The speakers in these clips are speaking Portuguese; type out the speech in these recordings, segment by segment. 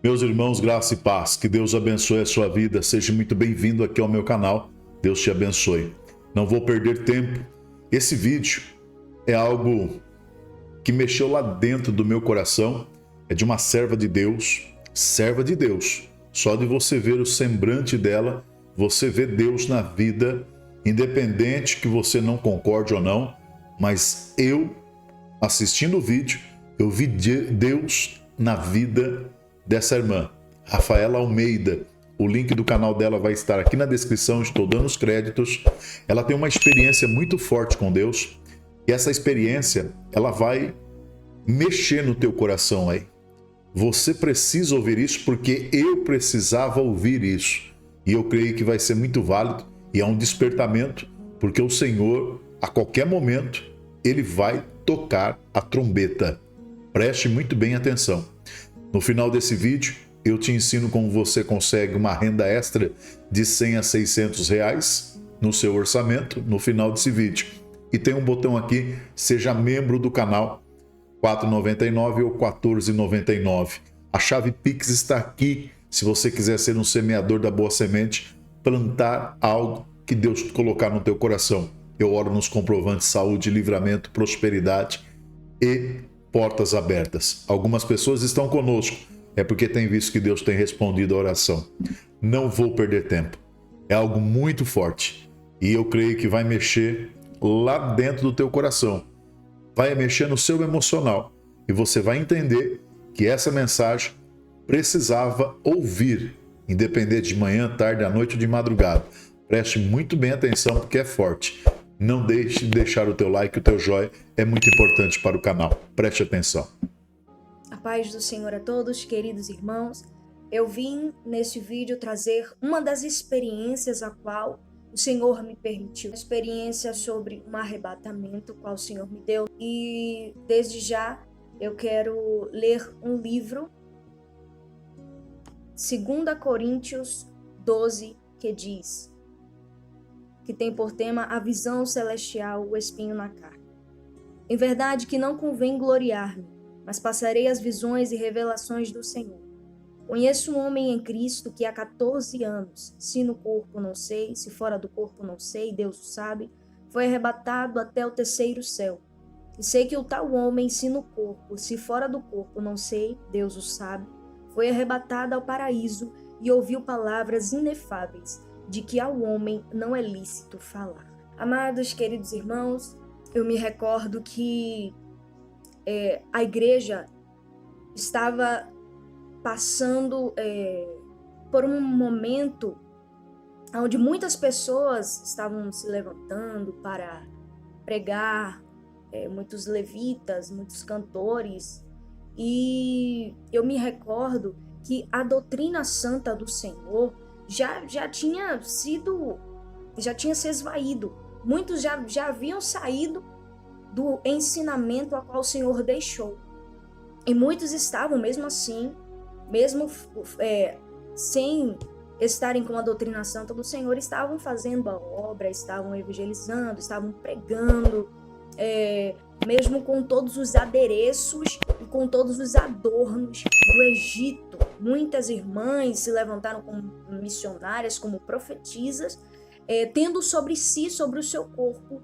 Meus irmãos, graça e paz, que Deus abençoe a sua vida, seja muito bem-vindo aqui ao meu canal, Deus te abençoe. Não vou perder tempo, esse vídeo é algo que mexeu lá dentro do meu coração, é de uma serva de Deus, só de você ver o semblante dela, você vê Deus na vida, independente que você não concorde ou não, mas eu, assistindo o vídeo, eu vi Deus na vida dessa irmã, Rafaela Almeida. O link do canal dela vai estar aqui na descrição, estou dando os créditos. Ela tem uma experiência muito forte com Deus e essa experiência, ela vai mexer no teu coração aí. Você precisa ouvir isso porque eu precisava ouvir isso. E eu creio que vai ser muito válido e é um despertamento, porque o Senhor, a qualquer momento, Ele vai tocar a trombeta. Preste muito bem atenção. No final desse vídeo, eu te ensino como você consegue uma renda extra de 100 a 600 reais no seu orçamento no final desse vídeo. E tem um botão aqui, seja membro do canal, R$ 4,99 ou R$ 14,99. A chave Pix está aqui, se você quiser ser um semeador da boa semente, plantar algo que Deus colocar no teu coração. Eu oro nos comprovantes saúde, livramento, prosperidade e portas abertas. Algumas pessoas estão conosco, é porque tem visto que Deus tem respondido a oração. Não vou perder tempo. É algo muito forte e eu creio que vai mexer lá dentro do teu coração. Vai mexer no seu emocional e você vai entender que essa mensagem precisava ouvir, independente de manhã, tarde, à noite ou de madrugada. Preste muito bem atenção porque é forte. Não deixe de deixar o teu like, o teu joinha, é muito importante para o canal. Preste atenção. A paz do Senhor a todos, queridos irmãos. Eu vim neste vídeo trazer uma das experiências a qual o Senhor me permitiu. Uma experiência sobre um arrebatamento, qual o Senhor me deu. E desde já eu quero ler um livro, 2 Coríntios 12, que diz, que tem por tema a visão celestial, o espinho na carne. Em verdade que não convém gloriar-me, mas passarei as visões e revelações do Senhor. Conheço um homem em Cristo que há 14 anos, se no corpo não sei, se fora do corpo não sei, Deus o sabe, foi arrebatado até o terceiro céu. E sei que o tal homem, se no corpo, se fora do corpo não sei, Deus o sabe, foi arrebatado ao paraíso e ouviu palavras inefáveis, de que ao homem não é lícito falar. Amados, queridos irmãos, eu me recordo que a igreja estava passando por um momento onde muitas pessoas estavam se levantando para pregar, muitos levitas, muitos cantores, e eu me recordo que a doutrina santa do Senhor já tinha se esvaído. Muitos já haviam saído do ensinamento a qual o Senhor deixou. E muitos estavam, mesmo assim, mesmo sem estarem com a doutrina santa do Senhor, estavam fazendo a obra, estavam evangelizando, estavam pregando, mesmo com todos os adereços e com todos os adornos do Egito. Muitas irmãs se levantaram como missionárias, como profetisas, tendo sobre si, sobre o seu corpo,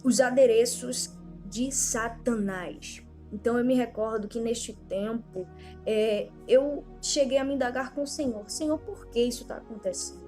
os adereços de Satanás. Então eu me recordo que neste tempo eu cheguei a me indagar com o Senhor. Senhor, por que isso está acontecendo?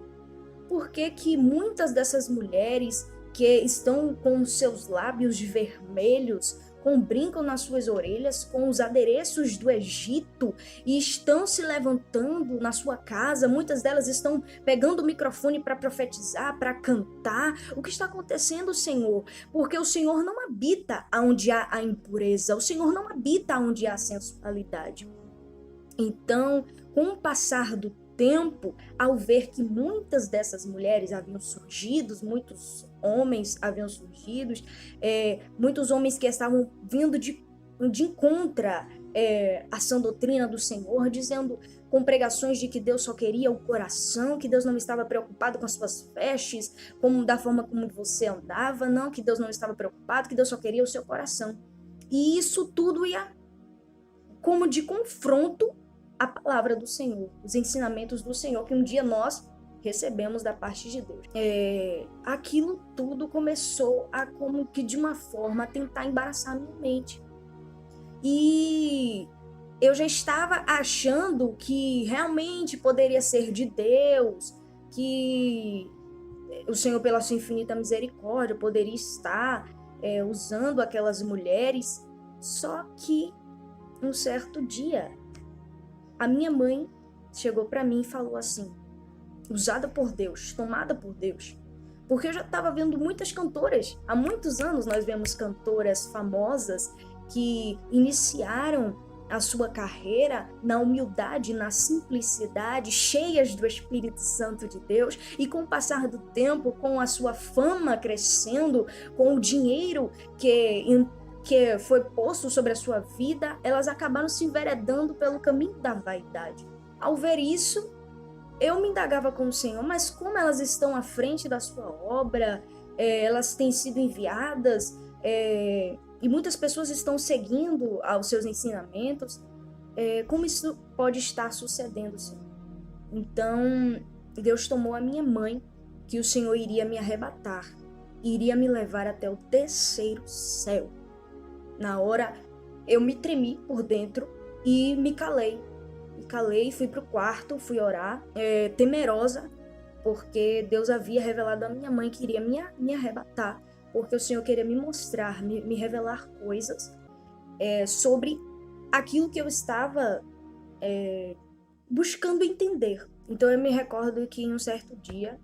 Por que muitas dessas mulheres que estão com seus lábios vermelhos, com brinco nas suas orelhas, com os adereços do Egito, e estão se levantando na sua casa, muitas delas estão pegando o microfone para profetizar, para cantar? O que está acontecendo, Senhor? Porque o Senhor não habita onde há a impureza, o Senhor não habita onde há a sensualidade. Então, com o passar do tempo, ao ver que muitas dessas mulheres haviam surgido, muitos homens haviam surgido, muitos homens que estavam vindo de encontro à sã doutrina do Senhor, dizendo com pregações de que Deus só queria o coração, que Deus não estava preocupado com as suas vestes, da forma como você andava, não, que Deus não estava preocupado, que Deus só queria o seu coração. E isso tudo ia como de confronto a palavra do Senhor, os ensinamentos do Senhor que um dia nós recebemos da parte de Deus. Aquilo tudo começou a, como que de uma forma, tentar embaraçar a minha mente. E eu já estava achando que realmente poderia ser de Deus, que o Senhor, pela sua infinita misericórdia, poderia estar usando aquelas mulheres. Só que um certo dia, a minha mãe chegou para mim e falou assim: usada por Deus, tomada por Deus. Porque eu já estava vendo muitas cantoras. Há muitos anos nós vemos cantoras famosas que iniciaram a sua carreira na humildade, na simplicidade, cheias do Espírito Santo de Deus, e com o passar do tempo, com a sua fama crescendo, com o dinheiro que foi posto sobre a sua vida, elas acabaram se enveredando pelo caminho da vaidade. Ao ver isso, eu me indagava com o Senhor: mas como elas estão à frente da sua obra, elas têm sido enviadas, e muitas pessoas estão seguindo aos seus ensinamentos, como isso pode estar sucedendo, Senhor? Então, Deus tomou a minha mãe, que o Senhor iria me arrebatar, iria me levar até o terceiro céu. Na hora, eu me tremi por dentro e me calei. Fui pro quarto, fui orar, temerosa, porque Deus havia revelado à minha mãe que iria me arrebatar, porque o Senhor queria me mostrar, me revelar coisas sobre aquilo que eu estava buscando entender. Então eu me recordo que em um certo dia,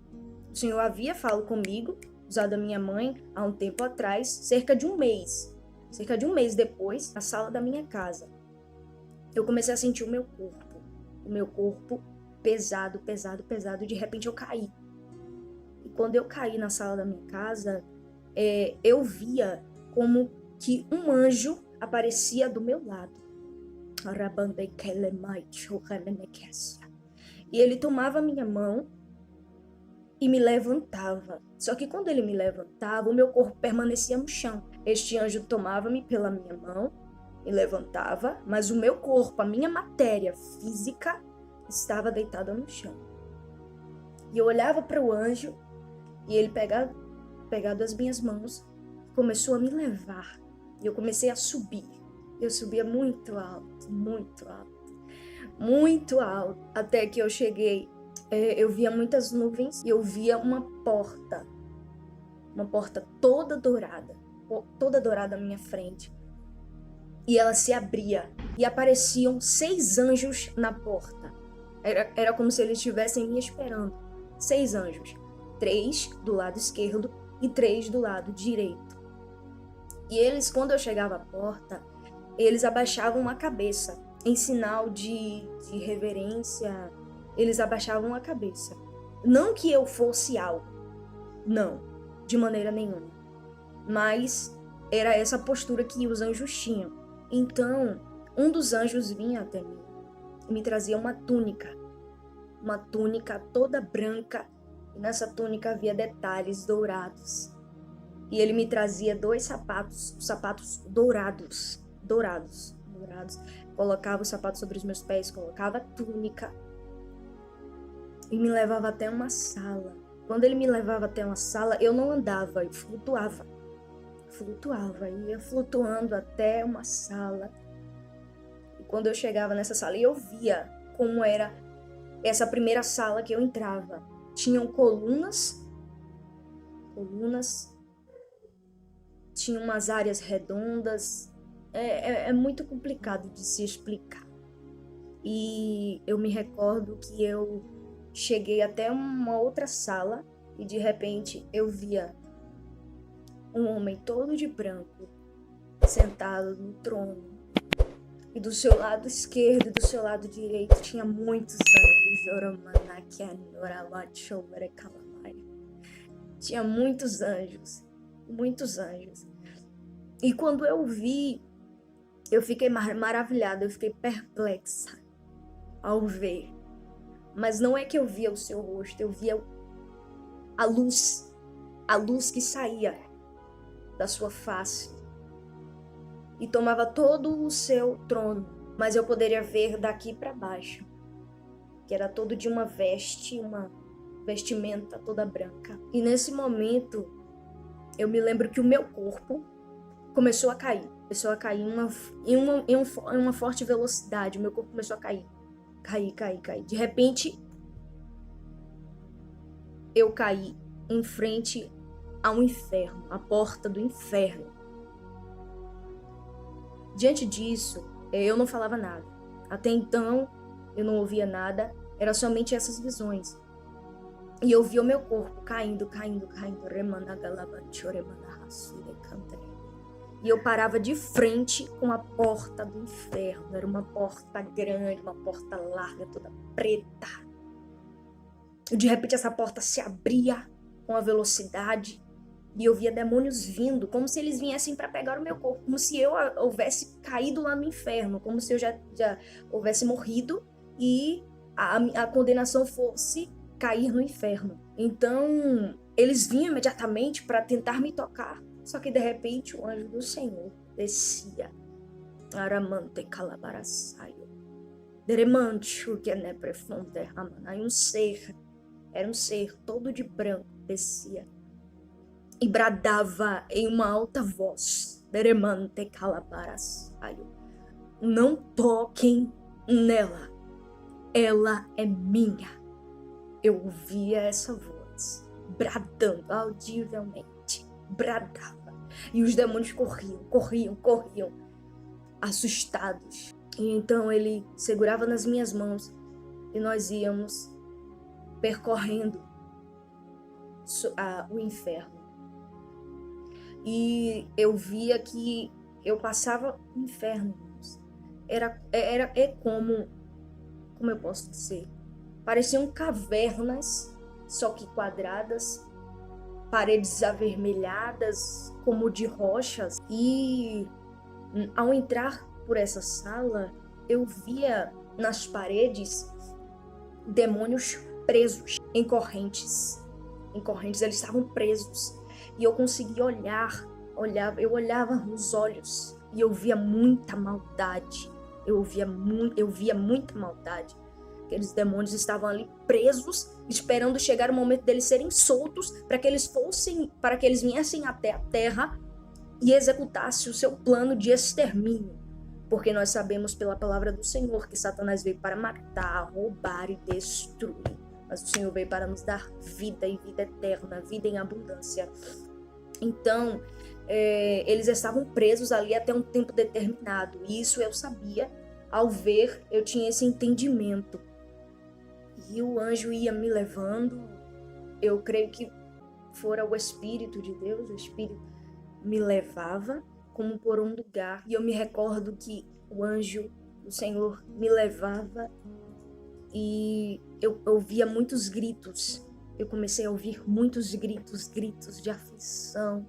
o Senhor havia falado comigo, usado a minha mãe há um tempo atrás, cerca de um mês depois, na sala da minha casa. Eu comecei a sentir o meu corpo pesado, de repente eu caí. E quando eu caí na sala da minha casa, eu via como que um anjo aparecia do meu lado. E ele tomava a minha mão e me levantava. Só que quando ele me levantava, o meu corpo permanecia no chão. Este anjo tomava-me pela minha mão, me levantava, mas o meu corpo, a minha matéria física, estava deitada no chão. E eu olhava para o anjo e ele pegado as minhas mãos, começou a me levar. E eu comecei a subir. Eu subia muito alto, até que eu cheguei. Eu via muitas nuvens e eu via uma porta toda dourada à minha frente. E ela se abria e apareciam 6 anjos na porta. Era como se eles estivessem me esperando. 6 anjos. 3 do lado esquerdo e 3 do lado direito. E eles, quando eu chegava à porta, eles abaixavam a cabeça em sinal de reverência. Eles abaixavam a cabeça. Não que eu fosse algo. Não, de maneira nenhuma. Mas era essa postura que os anjos tinham. Então, um dos anjos vinha até mim e me trazia uma túnica toda branca, e nessa túnica havia detalhes dourados. E ele me trazia 2 sapatos dourados. Colocava os sapatos sobre os meus pés, colocava a túnica e me levava até uma sala. Quando ele me levava até uma sala, eu não andava, eu flutuava, ia flutuando até uma sala. E quando eu chegava nessa sala, eu via como era essa primeira sala que eu entrava. Tinham colunas, tinha umas áreas redondas. É muito complicado de se explicar. E eu me recordo que eu cheguei até uma outra sala e de repente eu via um homem todo de branco sentado no trono. E do seu lado esquerdo e do seu lado direito tinha muitos anjos. Tinha muitos anjos. E quando eu vi, eu fiquei maravilhada, eu fiquei perplexa ao ver. Mas não é que eu via o seu rosto, eu via a luz que saía da sua face e tomava todo o seu trono. mas eu poderia ver daqui para baixo, que era todo de uma vestimenta toda branca. E nesse momento, eu me lembro que o meu corpo começou a cair em uma forte velocidade. O meu corpo começou a cair. De repente, eu caí em frente ao inferno, à porta do inferno. Diante disso, eu não falava nada. Até então, eu não ouvia nada, era somente essas visões. E eu via o meu corpo caindo. E eu parava de frente com a porta do inferno. Era uma porta grande, uma porta larga, toda preta. E de repente essa porta se abria com a velocidade. E eu via demônios vindo, como se eles viessem para pegar o meu corpo. Como se eu houvesse caído lá no inferno. Como se eu já houvesse morrido e a condenação fosse cair no inferno. Então, eles vinham imediatamente para tentar me tocar. Só que de repente o anjo do Senhor descia. Aramante calabarasaio. Deremancho que é neprefonde ramana. Aí era um ser todo de branco, descia e bradava em uma alta voz. Deremante calabarasaio. Não toquem nela. Ela é minha. Eu ouvia essa voz bradando audivelmente. Bradava. E os demônios corriam, assustados. E então ele segurava nas minhas mãos e nós íamos percorrendo o inferno. E eu via que eu passava o inferno. Como eu posso dizer? Pareciam cavernas, só que quadradas, paredes avermelhadas, como de rochas. E ao entrar por essa sala, eu via nas paredes demônios presos em correntes. Eles estavam presos. E eu conseguia eu olhava nos olhos e eu via muita maldade. Eu via muita maldade. Aqueles demônios estavam ali presos, esperando chegar o momento deles serem soltos, para que eles viessem até a terra e executassem o seu plano de extermínio. Porque nós sabemos pela palavra do Senhor que Satanás veio para matar, roubar e destruir. Mas o Senhor veio para nos dar vida e vida eterna, vida em abundância. Então, eles estavam presos ali até um tempo determinado. E isso eu sabia. Ao ver, eu tinha esse entendimento. E o anjo ia me levando. Eu creio que fora o Espírito de Deus. O Espírito me levava como por um lugar. E eu me recordo que o anjo do Senhor me levava. E eu ouvia muitos gritos. Eu comecei a ouvir muitos gritos de aflição.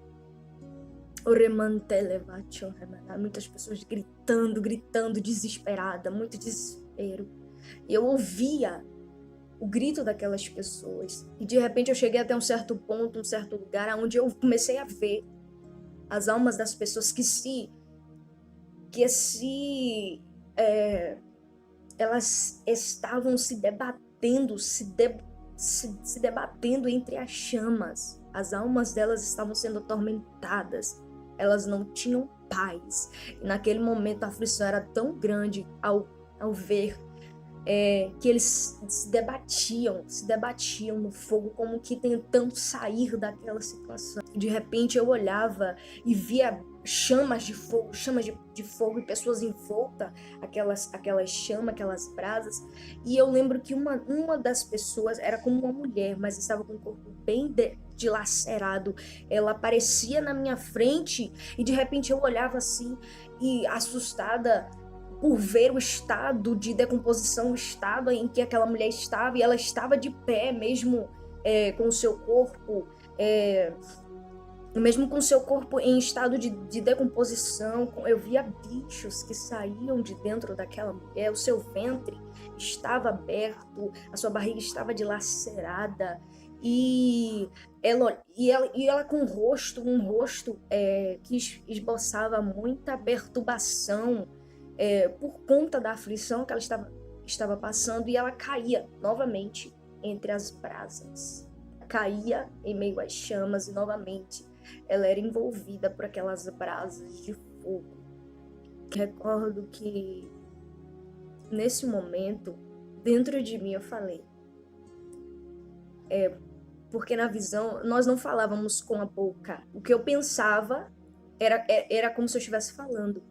Muitas pessoas gritando, desesperada, muito desespero. E eu ouvia o grito daquelas pessoas. E de repente eu cheguei até um certo ponto, um certo lugar, onde eu comecei a ver as almas das pessoas elas estavam se debatendo, se debatendo entre as chamas. As almas delas estavam sendo atormentadas. Elas não tinham paz. E naquele momento a aflição era tão grande ao ver que eles se debatiam no fogo, como que tentando sair daquela situação. E de repente eu olhava e via chamas de fogo e pessoas em volta, aquelas chamas, aquelas brasas. E eu lembro que uma das pessoas era como uma mulher, mas estava com o corpo bem dilacerado. Ela aparecia na minha frente e de repente eu olhava assim e assustada por ver o estado de decomposição, o estado em que aquela mulher estava, e ela estava de pé mesmo com o seu corpo em estado de decomposição. Eu via bichos que saíam de dentro daquela mulher, o seu ventre estava aberto, a sua barriga estava dilacerada, e ela com um rosto que esboçava muita perturbação. por conta da aflição que ela estava passando, e ela caía novamente entre as brasas. Caía em meio às chamas e novamente ela era envolvida por aquelas brasas de fogo. Recordo que nesse momento, dentro de mim eu falei, porque na visão nós não falávamos com a boca. O que eu pensava era como se eu estivesse falando.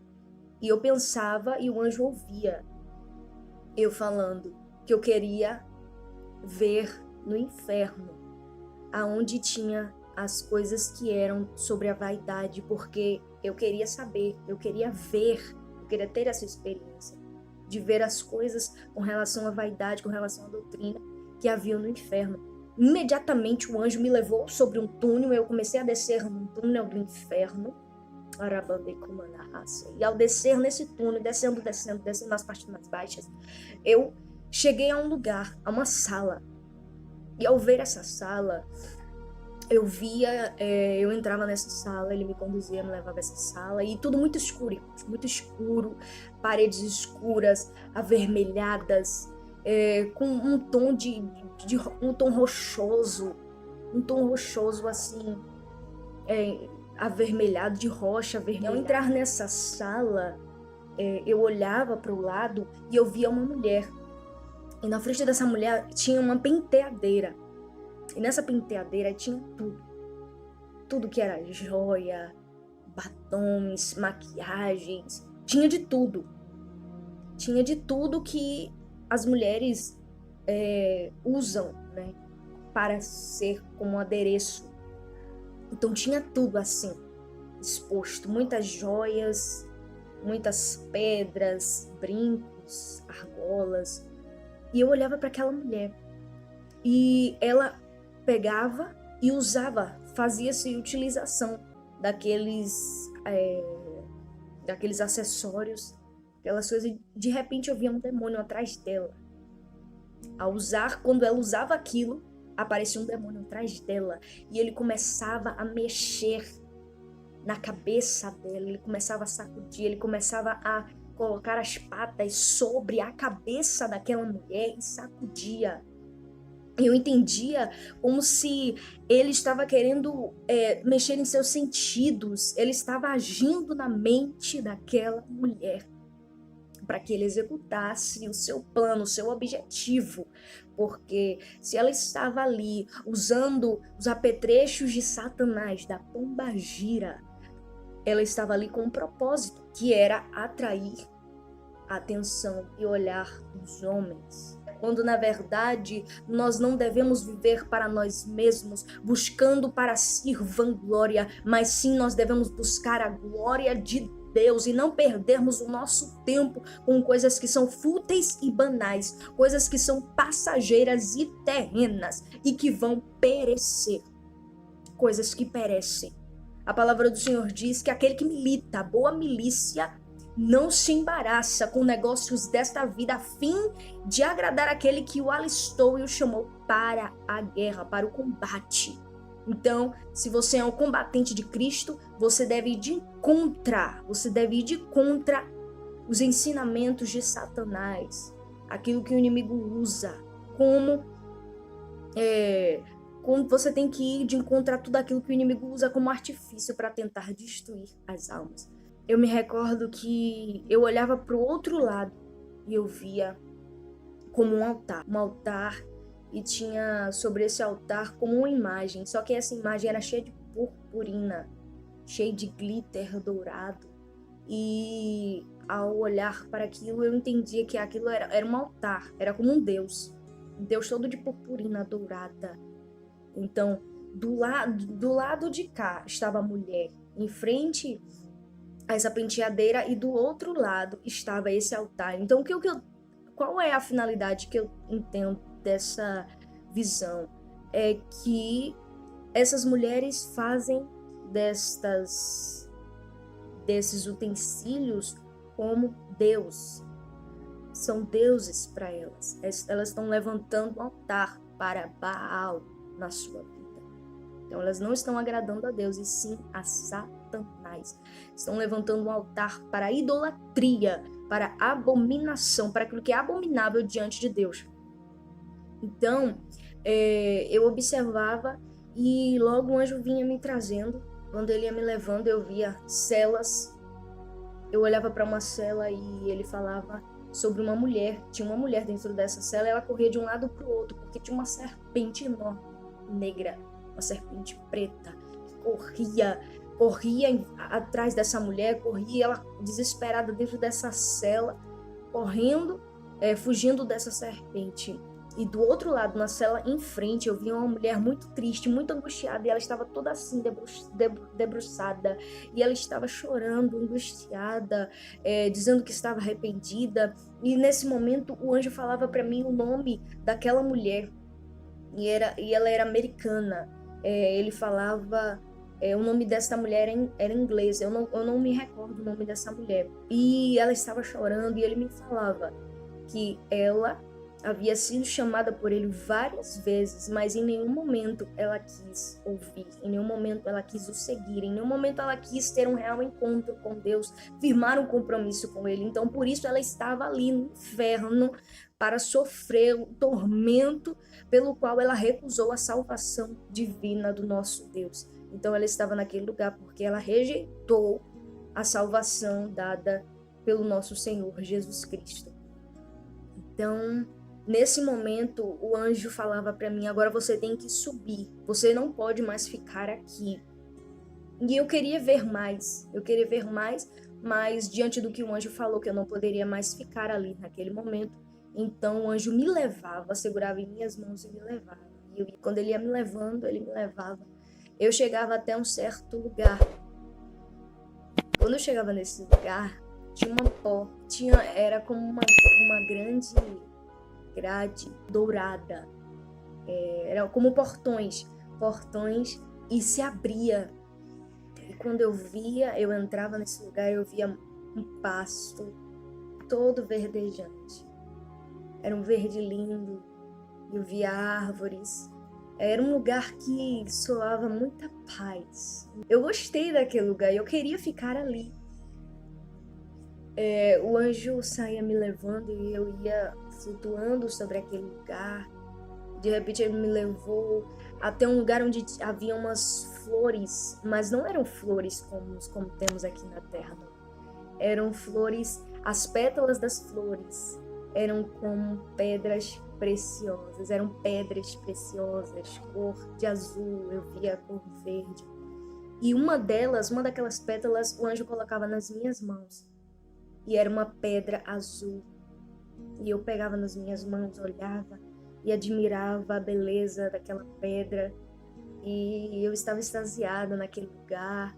E eu pensava e o anjo ouvia eu falando que eu queria ver no inferno, aonde tinha as coisas que eram sobre a vaidade, porque eu queria saber, eu queria ver, eu queria ter essa experiência de ver as coisas com relação à vaidade, com relação à doutrina que havia no inferno. Imediatamente o anjo me levou sobre um túnel, eu comecei a descer no túnel do inferno, e ao descer nesse túnel, descendo nas partes mais baixas, eu cheguei a um lugar, a uma sala. E ao ver essa sala, eu entrava nessa sala, ele me conduzia, me levava a essa sala, e tudo muito escuro, paredes escuras, avermelhadas, com um tom um tom rochoso assim, avermelhado, de rocha avermelhada. Ao entrar nessa sala, eu olhava para o lado e eu via uma mulher. E na frente dessa mulher tinha uma penteadeira. E nessa penteadeira tinha tudo. Tudo que era joia, batons, maquiagens. Tinha de tudo. Tinha de tudo que as mulheres usam, né, para ser como um adereço. Então tinha tudo assim, exposto. Muitas joias, muitas pedras, brincos, argolas. E eu olhava para aquela mulher. E ela pegava e usava, fazia-se utilização daqueles acessórios, aquelas coisas. E de repente eu via um demônio atrás dela. Quando ela usava aquilo, aparecia um demônio atrás dela. E ele começava a mexer na cabeça dela, ele começava a sacudir, ele começava a colocar as patas sobre a cabeça daquela mulher e sacudia. Eu entendia como se ele estava querendo mexer em seus sentidos, ele estava agindo na mente daquela mulher para que ele executasse o seu plano, o seu objetivo, porque se ela estava ali usando os apetrechos de Satanás, da pombagira, ela estava ali com um propósito, que era atrair a atenção e olhar dos homens. Quando na verdade nós não devemos viver para nós mesmos, buscando para si vanglória, mas sim nós devemos buscar a glória de Deus e não perdermos o nosso tempo com coisas que são fúteis e banais, coisas que são passageiras e terrenas e que vão perecer, coisas que perecem. A palavra do Senhor diz que aquele que milita, a boa milícia, não se embaraça com negócios desta vida a fim de agradar aquele que o alistou e o chamou para a guerra, para o combate. Então, se você é um combatente de Cristo, você deve ir de contra os ensinamentos de Satanás, aquilo que o inimigo usa, como você tem que ir de encontro a tudo aquilo que o inimigo usa como artifício para tentar destruir as almas. Eu me recordo que eu olhava para o outro lado e eu via como um altar, e tinha sobre esse altar como uma imagem, só que essa imagem era cheia de purpurina, cheia de glitter dourado, e ao olhar para aquilo eu entendia que aquilo era um altar, era como um Deus todo de purpurina dourada. Então, do lado de cá estava a mulher, em frente a essa penteadeira, e do outro lado estava esse altar. Então, qual é a finalidade que eu entendo dessa visão? É que essas mulheres fazem desses utensílios como Deus. São deuses para elas. Elas estão levantando um altar para Baal na sua vida. Então elas não estão agradando a Deus, e sim a Satanás. Estão levantando um altar para a idolatria, para abominação, para aquilo que é abominável diante de Deus. Então, eu observava e logo o anjo vinha me trazendo. Quando ele ia me levando, eu via celas. Eu olhava para uma cela e ele falava sobre uma mulher. Tinha uma mulher dentro dessa cela e ela corria de um lado para o outro, porque tinha uma serpente enorme, negra, uma serpente preta, que corria atrás dessa mulher, corria ela desesperada dentro dessa cela, correndo, fugindo dessa serpente. E do outro lado, na cela em frente, eu vi uma mulher muito triste, muito angustiada, e ela estava toda assim, debruçada, e ela estava chorando, angustiada, dizendo que estava arrependida. E nesse momento, o anjo falava para mim o nome daquela mulher, e ela era americana. Ele falava... o nome dessa mulher era em inglês, eu não me recordo o nome dessa mulher. E ela estava chorando, e ele me falava que ela havia sido chamada por ele várias vezes, mas em nenhum momento ela quis ouvir, em nenhum momento ela quis o seguir, em nenhum momento ela quis ter um real encontro com Deus, firmar um compromisso com ele. Então, por isso ela estava ali no inferno para sofrer o tormento pelo qual ela recusou a salvação divina do nosso Deus. Então ela estava naquele lugar porque ela rejeitou a salvação dada pelo nosso Senhor Jesus Cristo. Então, nesse momento, o anjo falava para mim: agora você tem que subir, você não pode mais ficar aqui. E eu queria ver mais, mas diante do que o anjo falou, que eu não poderia mais ficar ali naquele momento, então o anjo me levava, segurava em minhas mãos e me levava. E quando ele ia me levando, ele me levava. Eu chegava até um certo lugar. Quando eu chegava nesse lugar, tinha uma porta, era como uma grande grade dourada. Era como portões, e se abria. E quando eu entrava nesse lugar, eu via um pasto todo verdejante. Era um verde lindo, eu via árvores. Era um lugar que soava muita paz. Eu gostei daquele lugar e eu queria ficar ali. O anjo saía me levando e eu ia flutuando sobre aquele lugar. De repente ele me levou até um lugar onde havia umas flores, mas não eram flores como temos aqui na Terra. Não. Eram flores, as pétalas das flores eram como pedras preciosas, cor de azul, eu via a cor verde. E uma daquelas pétalas, o anjo colocava nas minhas mãos. E era uma pedra azul. E eu pegava nas minhas mãos, olhava e admirava a beleza daquela pedra. E eu estava extasiada naquele lugar.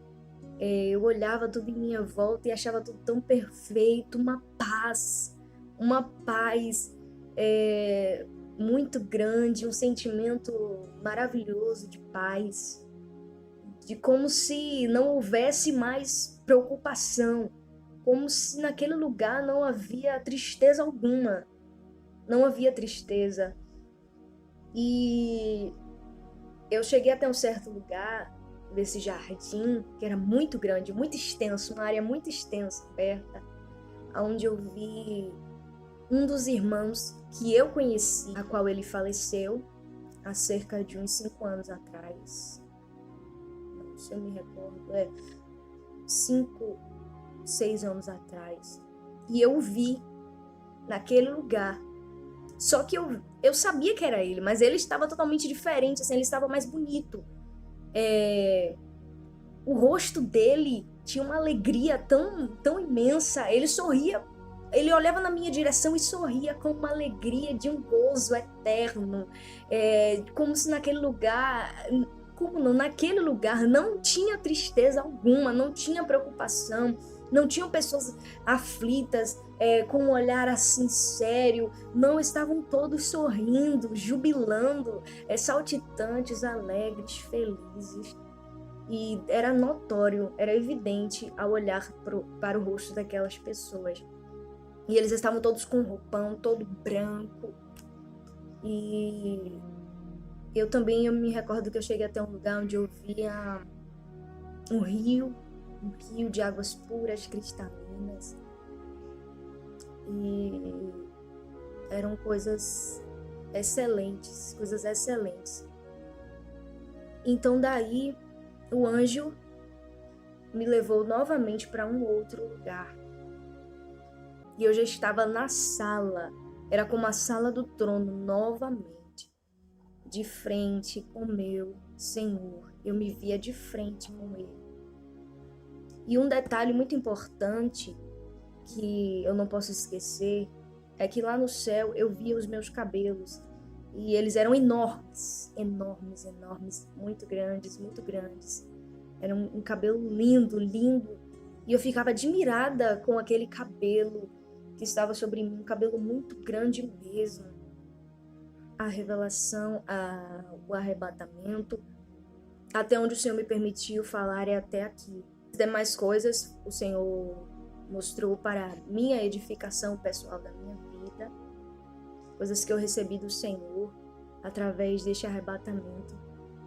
Eu olhava tudo em minha volta e achava tudo tão perfeito, uma paz muito grande, um sentimento maravilhoso de paz, de como se não houvesse mais preocupação, como se naquele lugar não havia tristeza alguma, não havia tristeza. E eu cheguei até um certo lugar desse jardim, que era muito grande, muito extenso, uma área muito extensa, aberta, onde eu vi um dos irmãos que eu conheci, a qual ele faleceu há cerca de uns 5 anos atrás. Não sei, eu me recordo, 5, 6 anos atrás. E eu o vi naquele lugar. Só que eu sabia que era ele, mas ele estava totalmente diferente, assim, ele estava mais bonito. O rosto dele tinha uma alegria tão imensa, ele sorria. Ele olhava na minha direção e sorria com uma alegria de um gozo eterno, como se naquele lugar não tinha tristeza alguma, não tinha preocupação, não tinham pessoas aflitas, com um olhar assim sério, não, estavam todos sorrindo, jubilando, saltitantes, alegres, felizes. E era notório, era evidente ao olhar para o rosto daquelas pessoas. E eles estavam todos com um roupão, todo branco. E eu me recordo que eu cheguei até um lugar onde eu via um rio de águas puras, cristalinas. e eram coisas excelentes, coisas excelentes. Então daí o anjo me levou novamente para um outro lugar. E eu já estava na sala, era como a sala do trono novamente, de frente com meu Senhor. Eu me via de frente com ele. E um detalhe muito importante que eu não posso esquecer é que lá no céu eu via os meus cabelos e eles eram enormes, enormes, enormes, muito grandes, muito grandes. Era um cabelo lindo, lindo. E eu ficava admirada com aquele cabelo que estava sobre mim, um cabelo muito grande mesmo. A revelação, o arrebatamento, até onde o Senhor me permitiu falar é até aqui. As demais coisas o Senhor mostrou para minha edificação pessoal da minha vida, coisas que eu recebi do Senhor através deste arrebatamento,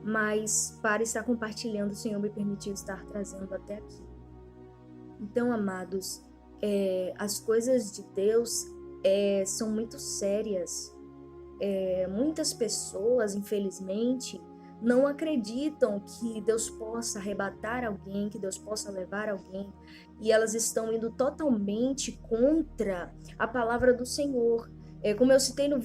mas para estar compartilhando, o Senhor me permitiu estar trazendo até aqui. Então, amados, as coisas de Deus são muito sérias. Muitas pessoas, infelizmente, não acreditam que Deus possa arrebatar alguém, que Deus possa levar alguém, e elas estão indo totalmente contra a palavra do Senhor. Como eu citei no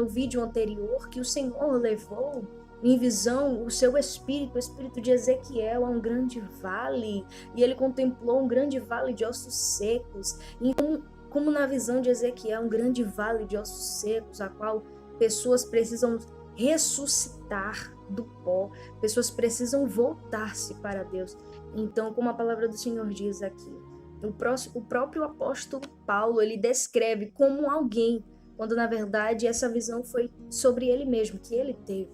vídeo anterior, que o Senhor levou em visão o seu espírito, o espírito de Ezequiel, a um grande vale, e ele contemplou um grande vale de ossos secos. Então, como na visão de Ezequiel, um grande vale de ossos secos, a qual pessoas precisam ressuscitar do pó, pessoas precisam voltar-se para Deus. Então, como a palavra do Senhor diz aqui, o próprio apóstolo Paulo, ele descreve como alguém, quando na verdade essa visão foi sobre ele mesmo, que ele teve.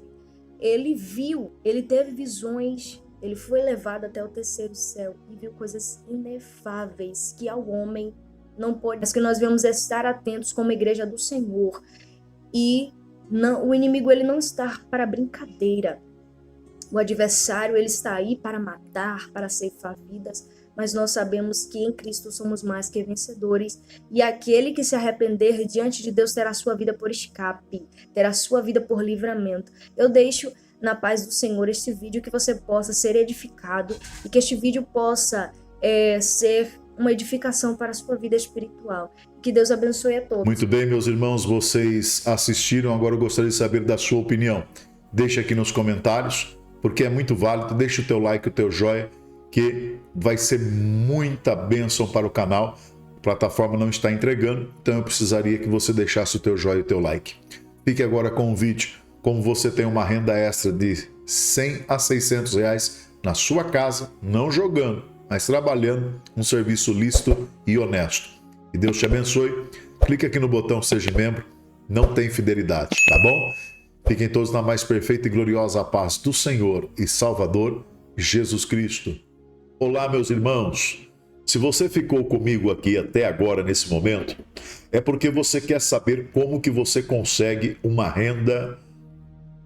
Ele viu, ele teve visões, ele foi levado até o terceiro céu e viu coisas inefáveis que ao homem não pode, mas que nós devemos estar atentos como igreja do Senhor. E o inimigo, ele não está para brincadeira. O adversário, ele está aí para matar, para ceifar vidas, mas nós sabemos que em Cristo somos mais que vencedores, e aquele que se arrepender diante de Deus terá sua vida por escape, terá sua vida por livramento. Eu deixo na paz do Senhor este vídeo, que você possa ser edificado e que este vídeo possa ser uma edificação para a sua vida espiritual. Que Deus abençoe a todos. Muito bem, meus irmãos, vocês assistiram, agora eu gostaria de saber da sua opinião. Deixa aqui nos comentários, porque é muito válido. Deixa o teu like, o teu joinha, que vai ser muita bênção para o canal. A plataforma não está entregando, então eu precisaria que você deixasse o teu joinha e o teu like. Fique agora com o vídeo, como você tem uma renda extra de 100 a 600 reais na sua casa, não jogando, mas trabalhando um serviço lícito e honesto. Que Deus te abençoe. Clique aqui no botão Seja Membro. Não tem fidelidade, tá bom? Fiquem todos na mais perfeita e gloriosa paz do Senhor e Salvador Jesus Cristo. Olá, meus irmãos. Se você ficou comigo aqui até agora, nesse momento, é porque você quer saber como que você consegue uma renda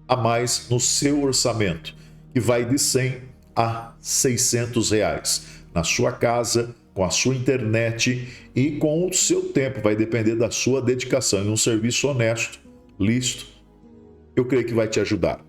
a mais no seu orçamento, que vai de 100 a 600 reais na sua casa, com a sua internet e com o seu tempo. Vai depender da sua dedicação. E um serviço honesto, lícito, eu creio que vai te ajudar.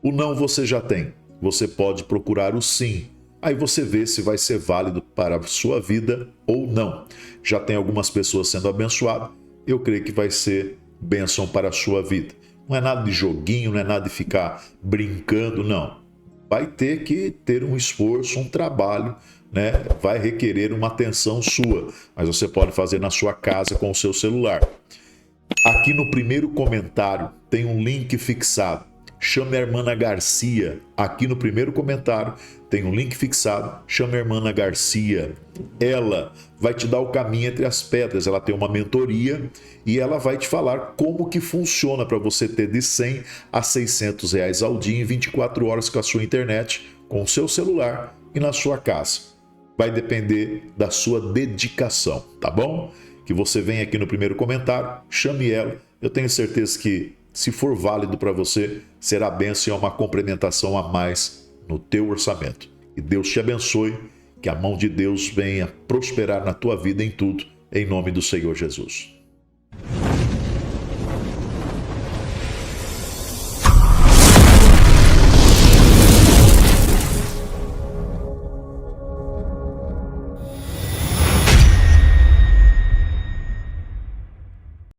O não você já tem. Você pode procurar o sim. Aí você vê se vai ser válido para a sua vida ou não. Já tem algumas pessoas sendo abençoadas. Eu creio que vai ser bênção para a sua vida. Não é nada de joguinho, não é nada de ficar brincando, não. Vai ter que ter um esforço, um trabalho, né? Vai requerer uma atenção sua, mas você pode fazer na sua casa com o seu celular. Aqui no primeiro comentário tem um link fixado. Chame a irmã Garcia. Aqui no primeiro comentário tem um link fixado. Chame a irmã Garcia. Ela vai te dar o caminho entre as pedras. Ela tem uma mentoria e ela vai te falar como que funciona para você ter de 100 a 600 reais ao dia em 24 horas com a sua internet, com o seu celular e na sua casa. Vai depender da sua dedicação, tá bom? Que você venha aqui no primeiro comentário, chame ela. Eu tenho certeza que, se for válido para você, será bênção e uma complementação a mais no teu orçamento. Que Deus te abençoe, que a mão de Deus venha prosperar na tua vida em tudo, em nome do Senhor Jesus.